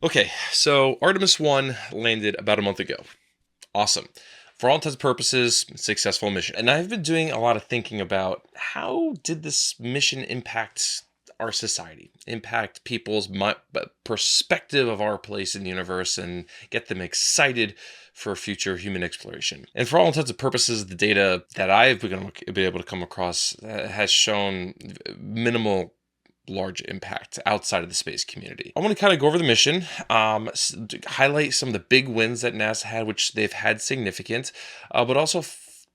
Okay, so Artemis 1 landed about a month ago. Awesome. For all intents and purposes, successful mission. And I've been doing a lot of thinking about how did this mission impact our society, impact people's perspective of our place in the universe, and get them excited for future human exploration. And for all intents and purposes, the been able to come across has shown minimal large impact outside of the space community. I want to kind of go over the mission, highlight some of the big wins that NASA had, which they've had significant, but also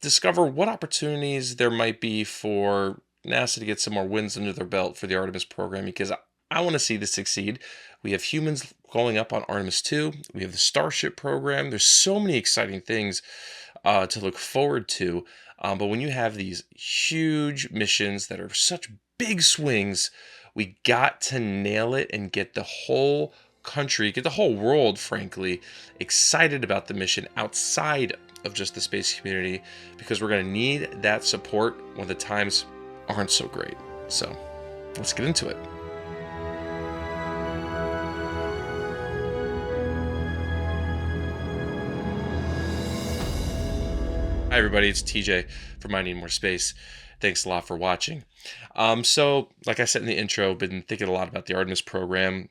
discover what opportunities there might be for NASA to get some more wins under their belt for the Artemis program, because I want to see this succeed. We have humans going up on Artemis 2. We have the Starship program. There's so many exciting things to look forward to. But when you have these huge missions that are such big swings, we got to nail it and get the whole country, get the whole world, frankly, excited about the mission outside of just the space community, because we're going to need that support when the times aren't so great. So let's get into it. Hi, everybody. It's TJ from I Need More Space. Thanks a lot for watching. So, like I said in the intro, been thinking a lot about the Artemis program,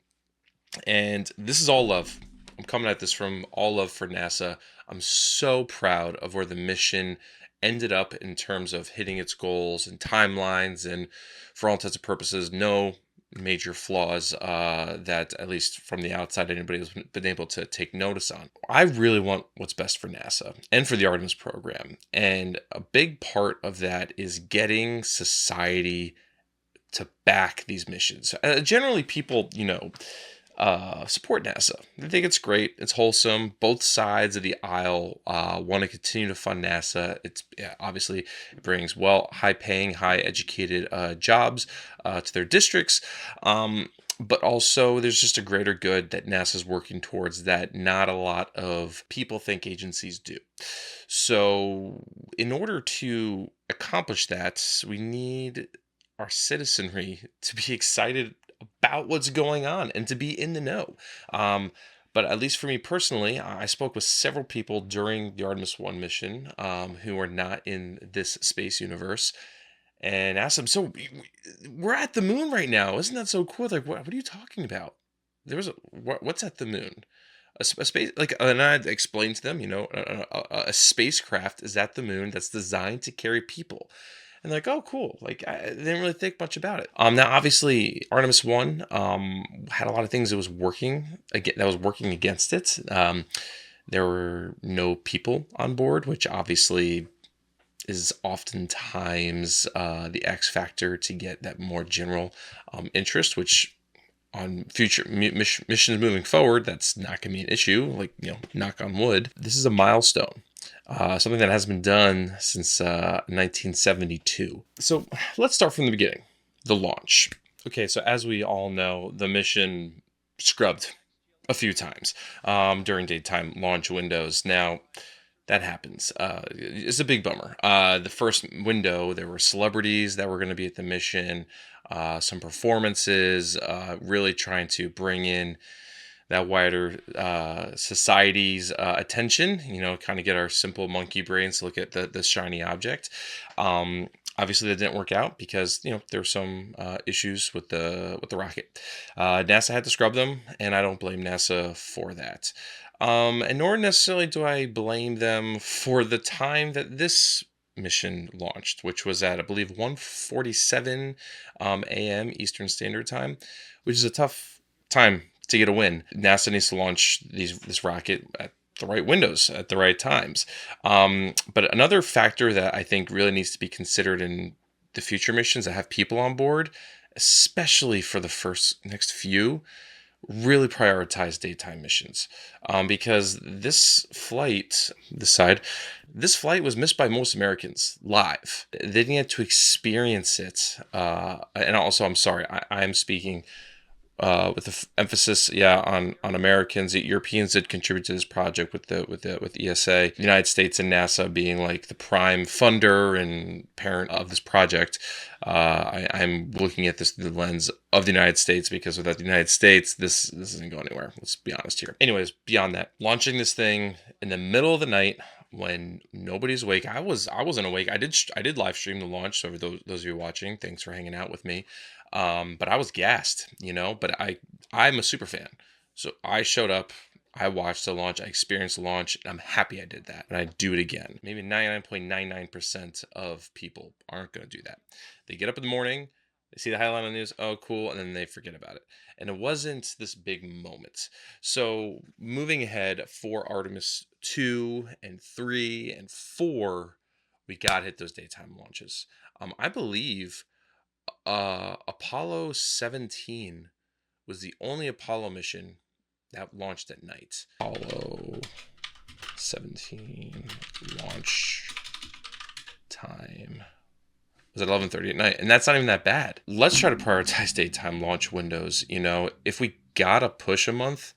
and this is all love. I'm coming at this from all love for NASA. I'm so proud of where the mission ended up in terms of hitting its goals and timelines, and for all intents and purposes, no major flaws that, at least from the outside, anybody has been able to take notice on. I really want what's best for NASA and for the Artemis program. And a big part of that is getting society to back these missions. Generally, people, support NASA. They think it's great. It's wholesome. Both sides of the aisle want to continue to fund NASA. Obviously it brings high-paying, high-educated jobs to their districts. But also there's just a greater good that NASA's working towards that not a lot of people think agencies do. So in order to accomplish that, we need our citizenry to be excited about what's going on and to be in the know. But at least for me personally, I spoke with several people during the Artemis 1 mission who are not in this space universe, and asked them, so we're at the moon right now. Isn't that so cool? Like, what are you talking about? What's at the moon? A space, like, and I explained to them, a spacecraft is at the moon that's designed to carry people. And like, oh, cool. Like, I didn't really think much about it. Now, obviously, Artemis 1 had a lot of things that was working against it. There were no people on board, which obviously is oftentimes the X factor to get that more general interest, which on future missions moving forward, that's not going to be an issue. Like, knock on wood. This is a milestone. Something that has been done since 1972. So let's start from the beginning, the launch. Okay, so as we all know, the mission scrubbed a few times during daytime launch windows. Now, that happens. It's a big bummer. The first window, there were celebrities that were going to be at the mission, some performances, really trying to bring in that wider society's attention, kind of get our simple monkey brains to look at the shiny object. Obviously, that didn't work out because there were some issues with the rocket. NASA had to scrub them, and I don't blame NASA for that. And nor necessarily do I blame them for the time that this mission launched, which was at, I believe, 1:47 a.m. Eastern Standard Time, which is a tough time to get a win. NASA needs to launch this rocket at the right windows at the right times. But another factor that I think really needs to be considered in the future missions that have people on board, especially for the next few, really prioritize daytime missions, because this flight was missed by most Americans live. They didn't get to experience it. And also, I'm sorry, I'm speaking with the emphasis, on Americans. The Europeans did contribute to this project with ESA. The United States and NASA being like the prime funder and parent of this project. I'm looking at this through the lens of the United States, because without the United States, this isn't going anywhere. Let's be honest here. Anyways, beyond that, launching this thing in the middle of the night when nobody's awake. I wasn't awake. I did live stream the launch. So for those of you watching, thanks for hanging out with me. But I was gassed, but I'm a super fan. So I showed up, I watched the launch, I experienced the launch, and I'm happy I did that. And I'd do it again. Maybe 99.99% of people aren't going to do that. They get up in the morning, they see the headline on the news, oh, cool, and then they forget about it. And it wasn't this big moment. So moving ahead for Artemis 2 and 3 and 4, we got to hit those daytime launches. I believe Apollo 17 was the only Apollo mission that launched at night. Apollo 17 launch time was at 11:30 at night, and that's not even that bad. Let's try to prioritize daytime launch windows. If we gotta push a month,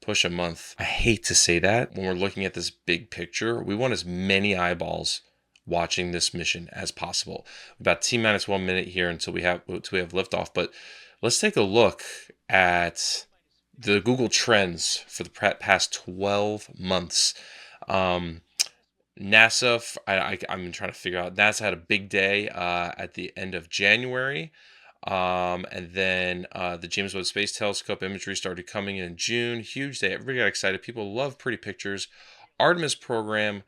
push a month. I hate to say that when we're looking at this big picture. We want as many eyeballs watching this mission as possible. About T-minus 1 minute here until we have liftoff. But let's take a look at the Google Trends for the past 12 months. NASA, I'm trying to figure out. NASA had a big day at the end of January. And then the James Webb Space Telescope imagery started coming in June. Huge day. Everybody got excited. People love pretty pictures. Artemis program,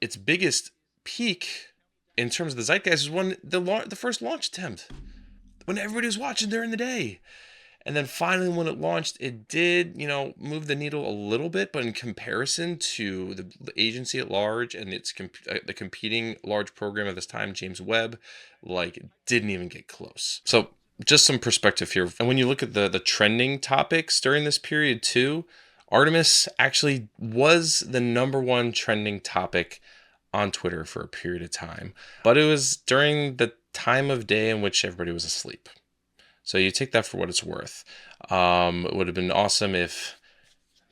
its biggest peak in terms of the zeitgeist is when the first launch attempt, when everybody was watching during the day. And then finally, when it launched, it did, move the needle a little bit, but in comparison to the agency at large and its the competing large program at this time, James Webb, didn't even get close. So just some perspective here. And when you look at the trending topics during this period too, Artemis actually was the #1 trending topic on Twitter for a period of time, but it was during the time of day in which everybody was asleep. So you take that for what it's worth. It would have been awesome if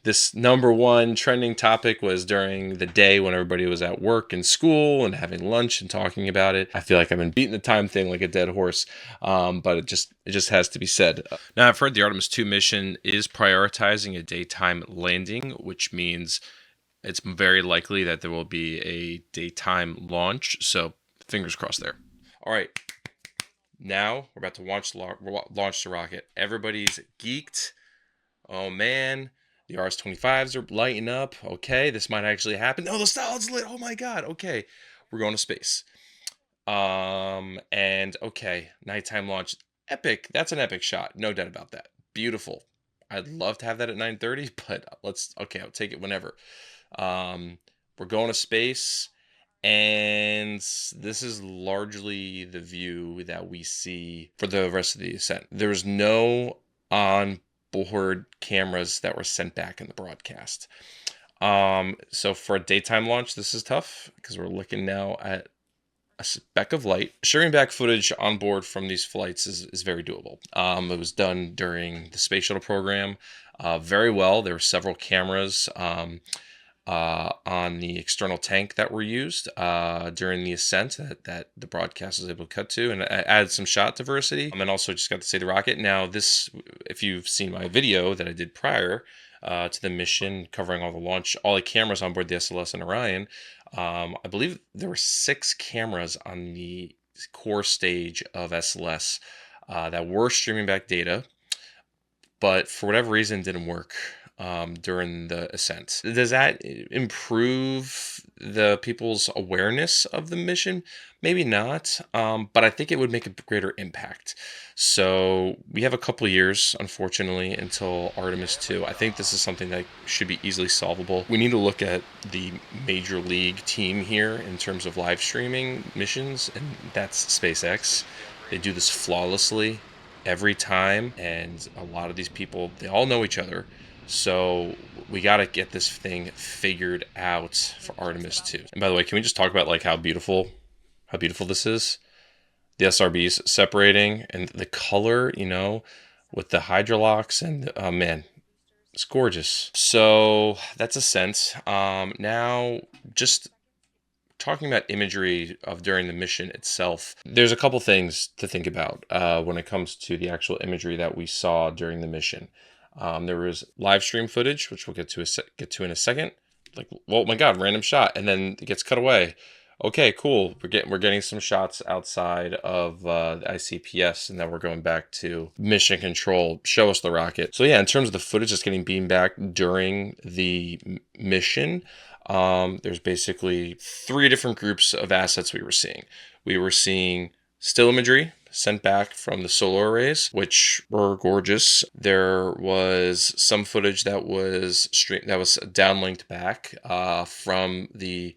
this #1 trending topic was during the day when everybody was at work and school and having lunch and talking about it. I feel like I've been beating the time thing like a dead horse, but it just has to be said. Now, I've heard the Artemis 2 mission is prioritizing a daytime landing, which means it's very likely that there will be a daytime launch. So fingers crossed there. All right. Now we're about to launch the rocket. Everybody's geeked. Oh man, the RS-25s are lighting up. Okay, this might actually happen. Oh, the solid's lit. Oh my god. Okay, we're going to space. And okay, nighttime launch. Epic. That's an epic shot. No doubt about that. Beautiful. I'd love to have that at 9:30, but I'll take it whenever. We're going to space. And this is largely the view that we see for the rest of the ascent. There's no onboard cameras that were sent back in the broadcast. So for a daytime launch, this is tough because we're looking now at a speck of light. Sharing back footage on board from these flights is very doable. It was done during the space shuttle program very well. There were several cameras on the external tank that were used during the ascent that the broadcast was able to cut to, and added some shot diversity. And also just got to see the rocket. Now this, if you've seen my video that I did prior to the mission covering all the cameras on board the SLS and Orion, I believe there were 6 cameras on the core stage of SLS that were streaming back data, but for whatever reason didn't work during the ascent. Does that improve the people's awareness of the mission? Maybe not, but I think it would make a greater impact. So we have a couple of years, unfortunately, until Artemis 2. I think this is something that should be easily solvable. We need to look at the major league team here in terms of live streaming missions, and that's SpaceX. They do this flawlessly every time, and a lot of these people, they all know each other. So we got to get this thing figured out for Artemis 2. And by the way, can we just talk about how beautiful this is? the SRBs separating and the color, with the hydrolocks and man, it's gorgeous. So that's Ascent. Now just talking about imagery of during the mission itself, there's a couple things to think about when it comes to the actual imagery that we saw during the mission. There was live stream footage, which we'll get to in a second. Like, oh my God, random shot, and then it gets cut away. Okay, cool. We're getting some shots outside of the ICPS, and then we're going back to mission control. Show us the rocket. So yeah, in terms of the footage that's getting beamed back during the mission, there's basically 3 different groups of assets we were seeing. We were seeing still imagery sent back from the solar arrays, which were gorgeous. There was some footage that was downlinked back from the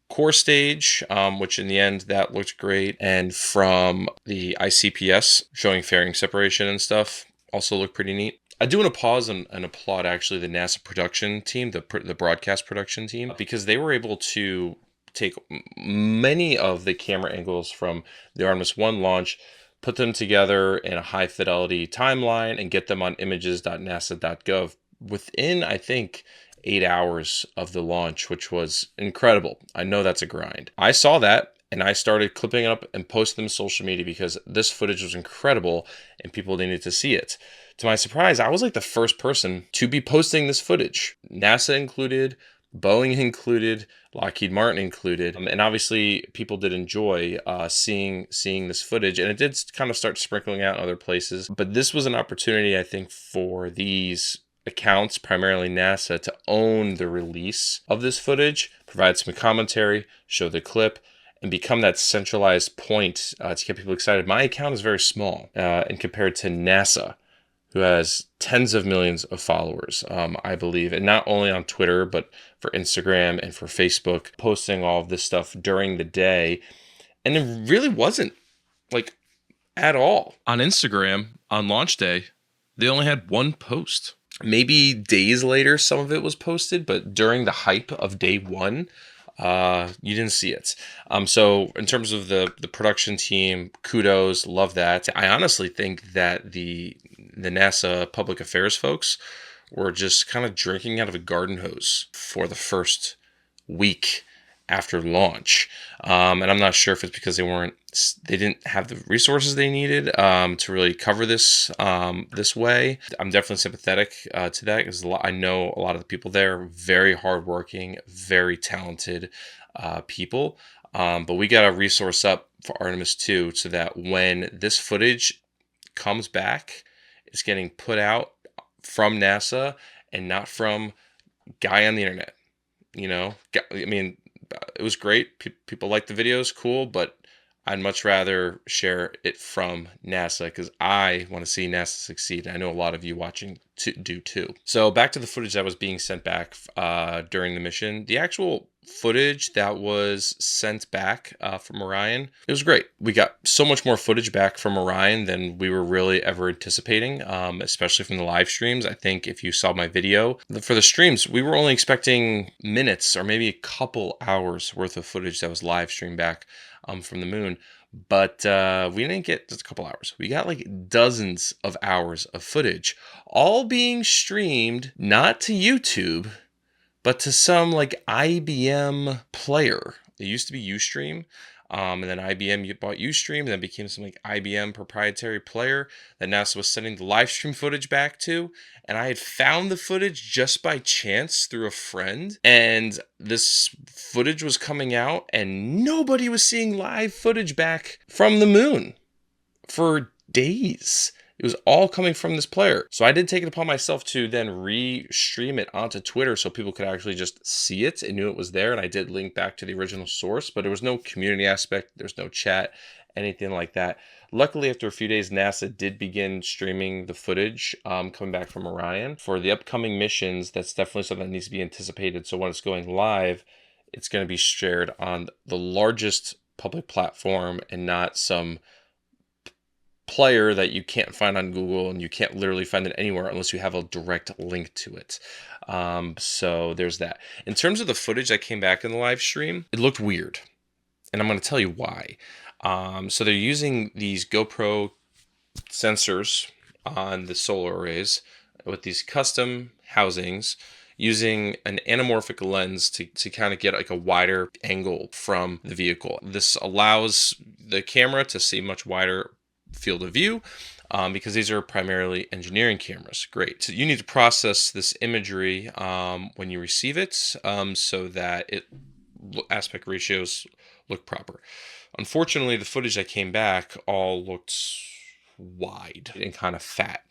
core stage, which in the end that looked great, and from the ICPS showing fairing separation and stuff also looked pretty neat. I do want to pause and applaud actually the NASA production team, the broadcast production team, because they were able to take many of the camera angles from the Artemis 1 launch, put them together in a high fidelity timeline, and get them on images.nasa.gov within, I think, 8 hours of the launch, which was incredible. I know that's a grind. I saw that and I started clipping it up and posting them to social media because this footage was incredible and people needed to see it. To my surprise, I was like the first person to be posting this footage. NASA included, Boeing included, Lockheed Martin included, and obviously people did enjoy seeing this footage, and it did kind of start sprinkling out in other places. But this was an opportunity, I think, for these accounts, primarily NASA, to own the release of this footage, provide some commentary, show the clip, and become that centralized point to get people excited. My account is very small and compared to NASA, who has tens of millions of followers, I believe, and not only on Twitter, but for Instagram and for Facebook, posting all of this stuff during the day. And it really wasn't like at all. On Instagram, on launch day, they only had 1 post. Maybe days later, some of it was posted, but during the hype of day 1, you didn't see it. So in terms of the production team, kudos, love that. I honestly think that the NASA public affairs folks were just kind of drinking out of a garden hose for the first week after launch. And I'm not sure if it's because they didn't have the resources they needed to really cover this this way. I'm definitely sympathetic to that because I know a lot of the people there are very hardworking, very talented people. But we got to resource up for Artemis 2 so that when this footage comes back, it's getting put out from NASA and not from guy on the internet. I mean, it was great. People like the videos, cool, but I'd much rather share it from NASA because I want to see NASA succeed. I know a lot of you watching do too. So back to the footage that was being sent back during the mission. The actual footage that was sent back from Orion, it was great. We got so much more footage back from Orion than we were really ever anticipating, especially from the live streams. I think if you saw my video, for the streams, we were only expecting minutes or maybe a couple hours worth of footage that was live streamed back from the moon. But we didn't get just a couple hours. We got like dozens of hours of footage, all being streamed not to YouTube, but to some like IBM player. It used to be Ustream, and then IBM bought Ustream, and then became some like IBM proprietary player that NASA was sending the live stream footage back to. And I had found the footage just by chance through a friend, and this footage was coming out, and nobody was seeing live footage back from the moon for days. It was all coming from this player. So I did take it upon myself to then re-stream it onto Twitter so people could actually just see it and knew it was there. And I did link back to the original source, but there was no community aspect. There's no chat, anything like that. Luckily, after a few days, NASA did begin streaming the footage coming back from Orion. For the upcoming missions, that's definitely something that needs to be anticipated. So when it's going live, it's going to be shared on the largest public platform and not some player that you can't find on Google, and you can't literally find it anywhere unless you have a direct link to it. So there's that. In terms of the footage that came back in the live stream, it looked weird. And I'm going to tell you why. So they're using these GoPro sensors on the solar arrays with these custom housings, using an anamorphic lens to kind of get like a wider angle from the vehicle. This allows the camera to see much wider field of view, because these are primarily engineering cameras. Great. So you need to process this imagery when you receive it, so that aspect ratios look proper. Unfortunately, the footage that came back all looked wide and kind of fat.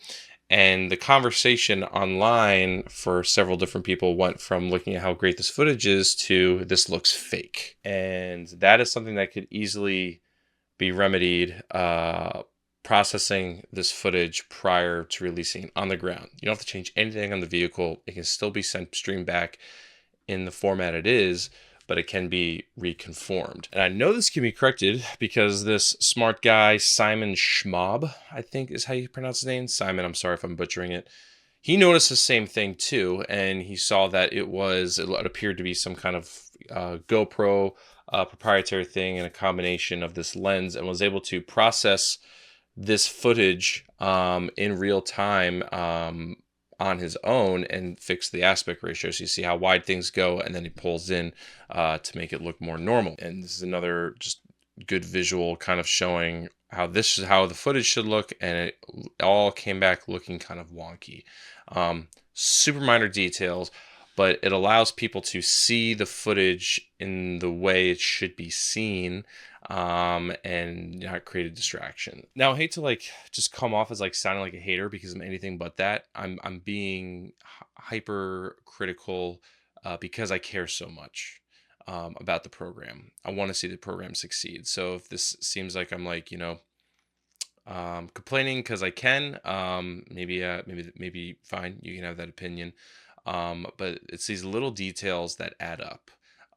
And the conversation online for several different people went from looking at how great this footage is to this looks fake. And that is something that could easily be remedied, processing this footage prior to releasing it on the ground. You don't have to change anything on the vehicle. It can still be streamed back in the format it is, but it can be reconformed. And I know this can be corrected because this smart guy, Simon Schmab, I think is how you pronounce his name. Simon, I'm sorry if I'm butchering it. He noticed the same thing too, and he saw that it appeared to be some kind of GoPro proprietary thing and a combination of this lens, and was able to process this footage in real time on his own and fix the aspect ratio. So you see how wide things go, and then he pulls in to make it look more normal. And this is another just good visual kind of showing how this is how the footage should look, and it all came back looking kind of wonky. Super minor details, but it allows people to see the footage in the way it should be seen, and not create a distraction. Now, I hate to just come off as sounding like a hater because I'm anything but that. I'm being hyper critical because I care so much about the program. I want to see the program succeed. So if this seems like I'm complaining because I can, maybe fine. You can have that opinion. But it's these little details that add up.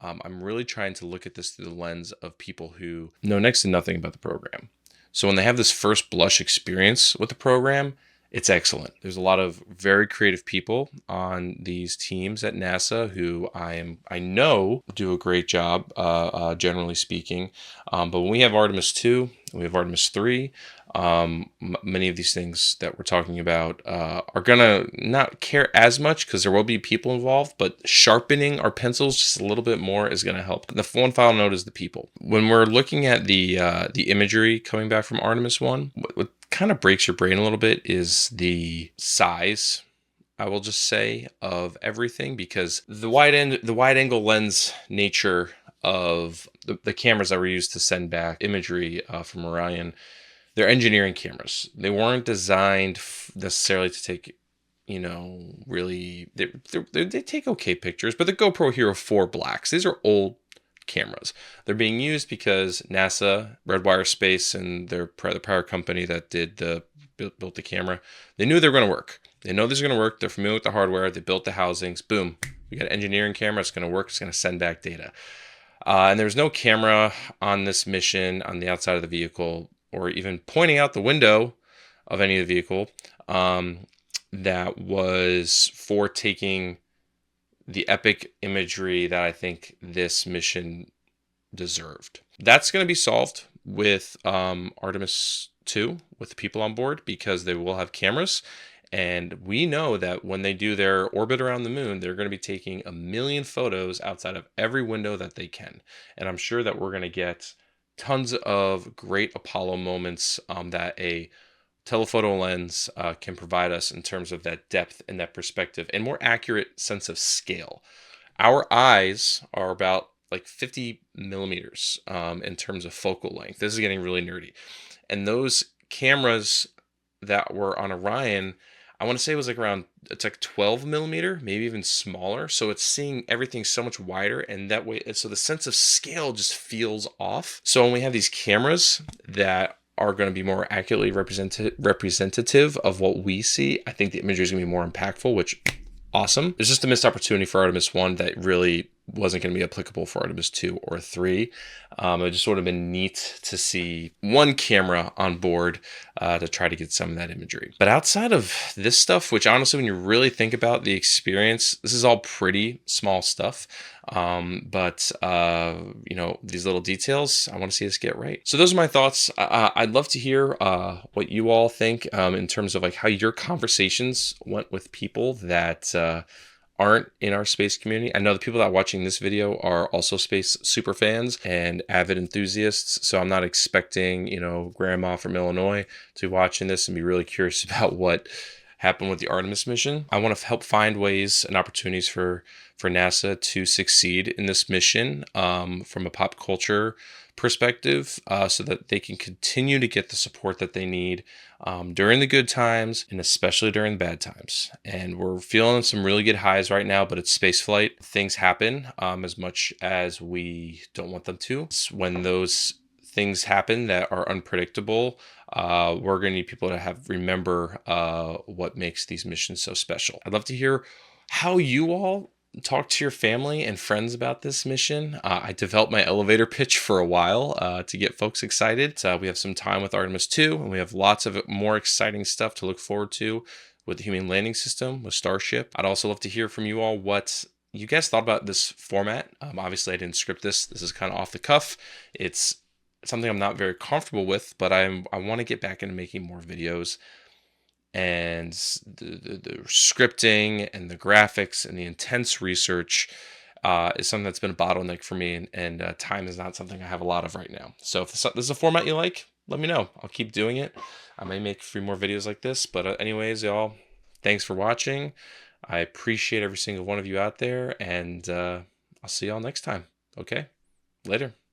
I'm really trying to look at this through the lens of people who know next to nothing about the program. So when they have this first blush experience with the program, it's excellent. There's a lot of very creative people on these teams at NASA who I know do a great job, generally speaking. But when we have Artemis 2, we have Artemis 3, many of these things that we're talking about are gonna not care as much because there will be people involved, but sharpening our pencils just a little bit more is gonna help. The one final note is the people. When we're looking at the imagery coming back from Artemis 1, what kind of breaks your brain a little bit is the size, I will just say, of everything, because the wide angle lens nature of the cameras that were used to send back imagery from Orion, they're engineering cameras. They weren't designed necessarily to take, really, they take okay pictures, but the GoPro Hero 4 Blacks, these are old cameras. They're being used because NASA, Redwire Space, and the power company that built the camera, they knew they were going to work. They know this is going to work. They're familiar with the hardware. They built the housings. Boom. We got an engineering camera. It's going to work. It's going to send back data. And there's no camera on this mission on the outside of the vehicle, or even pointing out the window of any of the vehicle, that was for taking the epic imagery that I think this mission deserved. That's going to be solved with Artemis 2, with the people on board, because they will have cameras. And we know that when they do their orbit around the moon, they're going to be taking 1 million photos outside of every window that they can. And I'm sure that we're going to get tons of great Apollo moments that a telephoto lens can provide us in terms of that depth and that perspective and more accurate sense of scale. Our eyes are about 50 millimeters in terms of focal length. This is getting really nerdy. And those cameras that were on Orion, I want to say it was it's 12 millimeter, maybe even smaller. So it's seeing everything so much wider, and that way, so the sense of scale just feels off. So when we have these cameras that are going to be more accurately representative of what we see, I think the imagery is going to be more impactful, which awesome. It's just a missed opportunity for Artemis 1 that really wasn't going to be applicable for Artemis 2 or 3. It just would have been neat to see one camera on board to try to get some of that imagery. But outside of this stuff, which honestly, when you really think about the experience, this is all pretty small stuff. But you know, these little details, I want to see us get right. So those are my thoughts. I'd love to hear what you all think in terms of like how your conversations went with people that aren't in our space community. I know the people that are watching this video are also space super fans and avid enthusiasts, so I'm not expecting, you know, grandma from Illinois to be watching this and be really curious about what happened with the Artemis mission. I want to help find ways and opportunities for NASA to succeed in this mission from a pop culture perspective, so that they can continue to get the support that they need during the good times and especially during the bad times. And we're feeling some really good highs right now, but it's space flight. Things happen as much as we don't want them to. When those things happen that are unpredictable, we're going to need people to remember what makes these missions so special. I'd love to hear how you all talk to your family and friends about this mission. I developed my elevator pitch for a while to get folks excited. We have some time with Artemis 2, and we have lots of more exciting stuff to look forward to with the human landing system, with Starship. I'd also love to hear from you all what you guys thought about this format. Obviously, I didn't script this. This is kind of off the cuff. It's something I'm not very comfortable with, but I want to get back into making more videos. And the scripting and the graphics and the intense research is something that's been a bottleneck for me, and time is not something I have a lot of right now. So if this is a format you like, let me know. I'll keep doing it. I may make a few more videos like this, but anyways, y'all, thanks for watching. I appreciate every single one of you out there, and I'll see y'all next time. Okay, later.